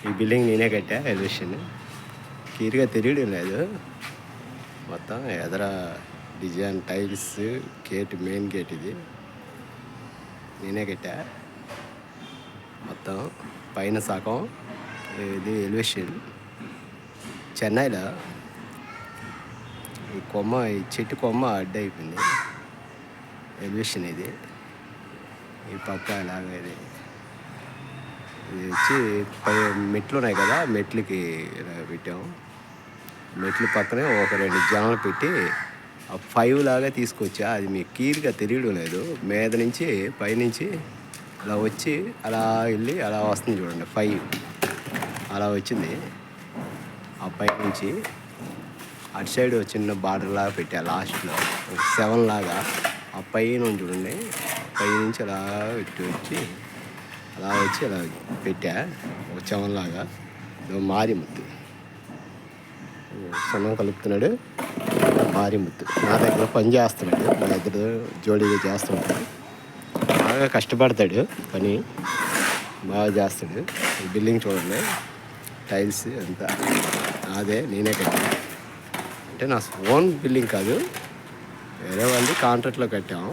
ఈ బిల్డింగ్ నేనే కట్టా ఎలివేషన్. క్లియర్గా తెలియడం లేదు. మొత్తం ఎదర design tiles gate, main gate ఇది నేనే కట్టా. మొత్తం పైన సగం ఇది ఎలివేషన్. చెన్నైలో ఈ చెట్టు కొమ్మ అడ్డైపోయింది. ఎలివేషన్ ఇది. ఈ పక్క ఇలాగ ఇది వచ్చి మెట్లు ఉన్నాయి కదా, మెట్లకి ఇలా పెట్టాము. మెట్ల పక్కనే ఒక 2 జనాలు పెట్టి 5 లాగా తీసుకొచ్చా. అది మీకు క్లియర్గా తెలియడం లేదు. మీద నుంచి పైనుంచి అలా వచ్చి అలా వెళ్ళి అలా వస్తుంది చూడండి. 5 అలా వచ్చింది. ఆ పై నుంచి అటు సైడ్ చిన్న బార్డర్ లాగా పెట్టా. లాస్ట్లో 7 లాగా ఆ పైన చూడండి. పై నుంచి అలా పెట్టి వచ్చి అలా పెట్టా. ఒక 7 లాగా. మారిముత్తు సన్నం కలుపుతున్నాడు. మారిముత్తు నా దగ్గర పని చేస్తున్నాడు. నా దగ్గర జోడీగా చేస్తుంటాడు. బాగా కష్టపడతాడు. పని బాగా చేస్తాడు. బిల్డింగ్ చూడండి. టైల్స్ అంతా అదే నేనే కట్టా. అంటే నా ఓన్ బిల్డింగ్ కాదు, వేరే వాళ్ళు కాంట్రాక్ట్లో కట్టాము.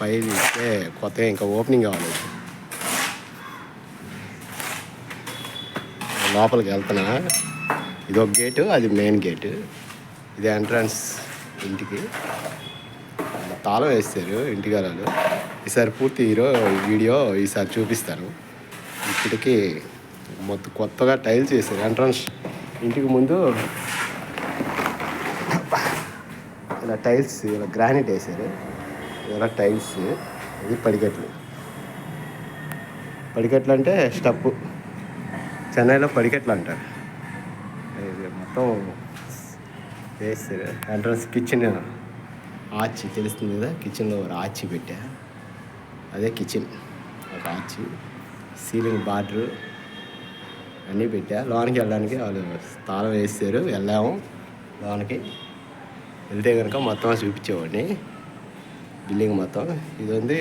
పైన ఇస్తే కొత్తగా ఇంకా ఓపెనింగ్ కావాలి. లోపలికి వెళ్తున్నా. ఇది ఒక గేటు, అది మెయిన్ గేటు. ఇది ఎంట్రన్స్ ఇంటికి. తాళం వేస్తారు ఇంటిగారాలు. ఈసారి పూర్తి వీడియో ఈసారి చూపిస్తాను. ఇప్పటికి మొత్తం కొత్తగా టైల్స్ వేసారు. ఎంట్రన్స్ ఇంటికి ముందు ఇలా టైల్స్, ఇలా గ్రానైట్ వేసారు. ఇలా టైల్స్. ఇది పడికట్లు. పడికట్లు అంటే స్టెప్పు. చెన్నైలో పడికట్లు అంటారు. ఇది మొత్తం వేస్తారు. ఎంట్రన్స్ కిచెన్ ఆర్చి తెలుస్తుంది కదా, కిచెన్లో ఒక ఆర్చి పెట్టా. అదే కిచెన్. ఒక ఆర్చి, సీలింగ్ బార్డరు అన్నీ పెట్టా. లోనికి వెళ్ళడానికి వాళ్ళు తాళం వేస్తారు. వెళ్ళాము లోనికి. వెళ్తే కనుక మొత్తం చూపించేవాడిని బిల్డింగ్ మొత్తం. ఇది ఉంది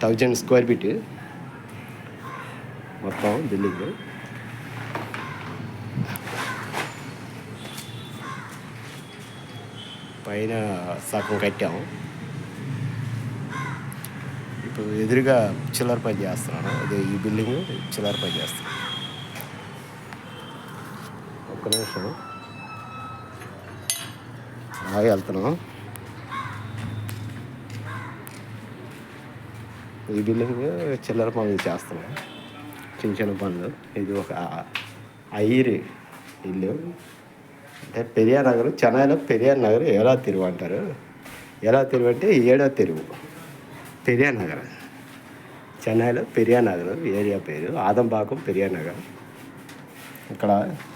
1000 స్క్వేర్ ఫీట్ మొత్తం బిల్డింగ్. పైన సగం కట్టాము. ఇప్పుడు ఎదురుగా చిల్లర పని చేస్తున్నాను. అదే ఈ బిల్డింగ్ చిల్లర పని చేస్తాను. ఒక్క నిమిషం అలాగే వెళ్తున్నాం. ఈ బిల్డింగ్ చిల్లర పనులు చేస్తున్నాం, చిన్న చిన్న పనులు. ఇది ఒక ఐరి ఇల్లు. అంటే పెరియార్ నగర్, చెన్నైలో పెరియార్ నగర్ ఎలా తెరువు అంటారు. ఎలా తెరువు అంటే 7వ తెరువు పెరియార్ నగర్. చెన్నైలో పెరియార్ నగర్ ఏరియా పేరు. ఆదంపాకం పెరియార్ నగర్. ఇక్కడ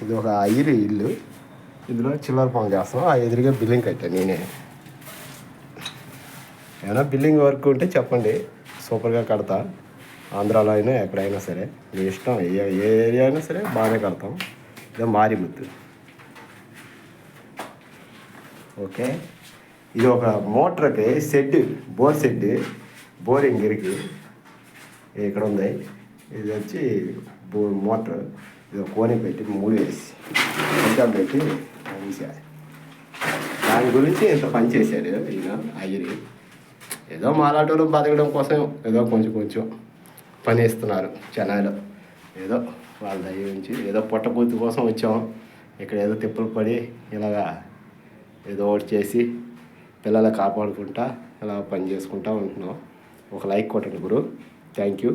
ఇది ఒక ఐరి ఇల్లు. ఇందులో చిల్లర పనులు చేస్తాం. ఆ ఎదురుగా బిల్డింగ్ కట్టాను నేనే. ఏమైనా బిల్డింగ్ వర్క్ ఉంటే చెప్పండి, సూపర్గా కడతా. ఆంధ్రాలో అయినా ఎక్కడైనా సరే మీ ఇష్టం. ఏ ఏరియా అయినా సరే బాగానే కడతాం. ఇదే మారిముత్తు. ఓకే. ఇది ఒక మోటార్కి షెడ్, బోర్ షెడ్, బోరింగ్ ఇరికి ఇక్కడ ఉంది. ఇది వచ్చి మోటార్. ఇది కోని పెట్టి మూడేసి ఇంకా పెట్టి మూసారు. దాని గురించి ఇంత పని చేశాడు ఈయన అయ్యరి. ఏదో మాలాటోళ్ళు బతకడం కోసం ఏదో కొంచెం పని ఇస్తున్నారు చెన్నైలో. ఏదో వాళ్ళ దగ్గర నుంచి ఏదో పొట్టపూర్తి కోసం వచ్చాం. ఇక్కడ ఏదో తిప్పలు పడి ఇలాగా ఏదో ఒకటి చేసి పిల్లలు కాపాడుకుంటా ఇలా పని చేసుకుంటా ఉంటున్నాం. ఒక లైక్ కొట్టండి గురు. Thank you.